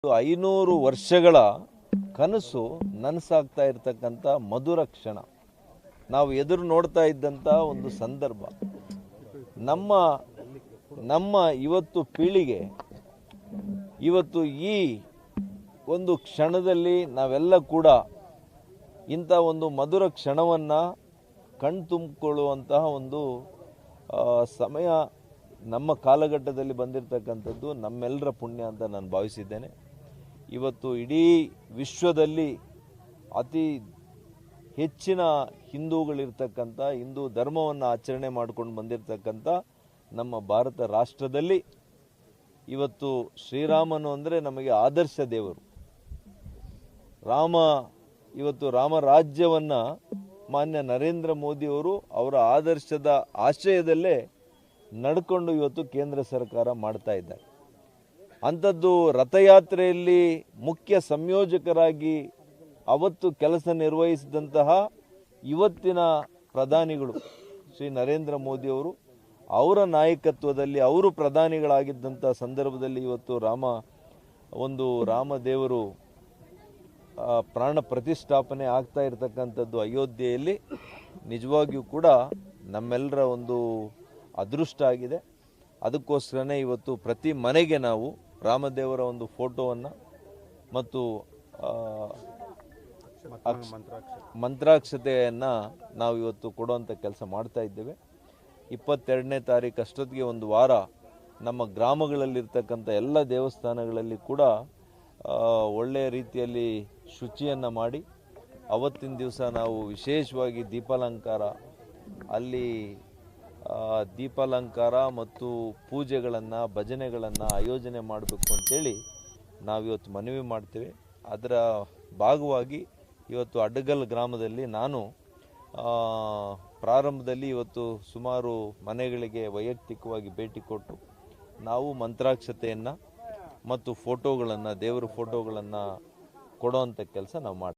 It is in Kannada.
500 ವರ್ಷಗಳ ಕನಸು ನನಸಾಗ್ತಾ ಇರತಕ್ಕಂಥ ಮಧುರ ಕ್ಷಣ ನಾವು ಎದುರು ನೋಡ್ತಾ ಇದ್ದಂಥ ಒಂದು ಸಂದರ್ಭ. ನಮ್ಮ ಇವತ್ತು ಪೀಳಿಗೆ ಇವತ್ತು ಈ ಒಂದು ಕ್ಷಣದಲ್ಲಿ ನಾವೆಲ್ಲ ಕೂಡ ಇಂಥ ಒಂದು ಮಧುರ ಕ್ಷಣವನ್ನು ಕಣ್ತುಂಬಿಕೊಳ್ಳುವಂತಹ ಒಂದು ಸಮಯ ನಮ್ಮ ಕಾಲಘಟ್ಟದಲ್ಲಿ ಬಂದಿರತಕ್ಕಂಥದ್ದು ನಮ್ಮೆಲ್ಲರ ಪುಣ್ಯ ಅಂತ ನಾನು ಭಾವಿಸಿದ್ದೇನೆ. ಇವತ್ತು ಇಡೀ ವಿಶ್ವದಲ್ಲಿ ಅತಿ ಹೆಚ್ಚಿನ ಹಿಂದೂಗಳಿರ್ತಕ್ಕಂಥ ಹಿಂದೂ ಧರ್ಮವನ್ನು ಆಚರಣೆ ಮಾಡ್ಕೊಂಡು ಬಂದಿರತಕ್ಕಂಥ ನಮ್ಮ ಭಾರತ ರಾಷ್ಟ್ರದಲ್ಲಿ ಇವತ್ತು ಶ್ರೀರಾಮನು ಅಂದರೆ ನಮಗೆ ಆದರ್ಶ ದೇವರು. ಇವತ್ತು ರಾಮರಾಜ್ಯವನ್ನು ಮಾನ್ಯ ನರೇಂದ್ರ ಮೋದಿಯವರು ಅವರ ಆದರ್ಶದ ಆಶಯದಲ್ಲೇ ನಡ್ಕೊಂಡು ಇವತ್ತು ಕೇಂದ್ರ ಸರ್ಕಾರ ಮಾಡ್ತಾ ಇದ್ದಾರೆ. ಅಂಥದ್ದು ರಥಯಾತ್ರೆಯಲ್ಲಿ ಮುಖ್ಯ ಸಂಯೋಜಕರಾಗಿ ಅವತ್ತು ಕೆಲಸ ನಿರ್ವಹಿಸಿದಂತಹ ಇವತ್ತಿನ ಪ್ರಧಾನಿಗಳು ಶ್ರೀ ನರೇಂದ್ರ ಮೋದಿಯವರು ಅವರ ನಾಯಕತ್ವದಲ್ಲಿ ಅವರು ಪ್ರಧಾನಿಗಳಾಗಿದ್ದಂಥ ಸಂದರ್ಭದಲ್ಲಿ ಇವತ್ತು ರಾಮದೇವರು ಪ್ರಾಣ ಪ್ರತಿಷ್ಠಾಪನೆ ಆಗ್ತಾ ಇರತಕ್ಕಂಥದ್ದು ಅಯೋಧ್ಯೆಯಲ್ಲಿ ನಿಜವಾಗಿಯೂ ಕೂಡ ನಮ್ಮೆಲ್ಲರ ಒಂದು ಅದೃಷ್ಟ ಆಗಿದೆ. ಅದಕ್ಕೋಸ್ಕರನೇ ಇವತ್ತು ಪ್ರತಿ ಮನೆಗೆ ನಾವು ರಾಮದೇವರ ಒಂದು ಫೋಟೋವನ್ನು ಮತ್ತು ಮಂತ್ರಾಕ್ಷತೆಯನ್ನು ನಾವು ಇವತ್ತು ಕೊಡುವಂಥ ಕೆಲಸ ಮಾಡ್ತಾ ಇದ್ದೇವೆ. 22ನೇ ತಾರೀಕು ಅಷ್ಟೊತ್ತಿಗೆ ಒಂದು ವಾರ ನಮ್ಮ ಗ್ರಾಮಗಳಲ್ಲಿರ್ತಕ್ಕಂಥ ಎಲ್ಲ ದೇವಸ್ಥಾನಗಳಲ್ಲಿ ಕೂಡ ಒಳ್ಳೆಯ ರೀತಿಯಲ್ಲಿ ಶುಚಿಯನ್ನು ಮಾಡಿ ಅವತ್ತಿನ ದಿವಸ ನಾವು ವಿಶೇಷವಾಗಿ ದೀಪಾಲಂಕಾರ ಮತ್ತು ಪೂಜೆಗಳನ್ನು ಭಜನೆಗಳನ್ನು ಆಯೋಜನೆ ಮಾಡಬೇಕು ಅಂತೇಳಿ ನಾವಿವತ್ತು ಮನವಿ ಮಾಡ್ತೇವೆ. ಅದರ ಭಾಗವಾಗಿ ಇವತ್ತು ಅಡ್ಡಗಲ್ ಗ್ರಾಮದಲ್ಲಿ ನಾನು ಪ್ರಾರಂಭದಲ್ಲಿ ಇವತ್ತು ಸುಮಾರು ಮನೆಗಳಿಗೆ ವೈಯಕ್ತಿಕವಾಗಿ ಭೇಟಿ ಕೊಟ್ಟು ನಾವು ಮಂತ್ರಾಕ್ಷತೆಯನ್ನು ಮತ್ತು ಫೋಟೋಗಳನ್ನು ದೇವರ ಫೋಟೋಗಳನ್ನು ಕೊಡೋವಂಥ ಕೆಲಸ ನಾವು ಮಾಡ್ತೀವಿ.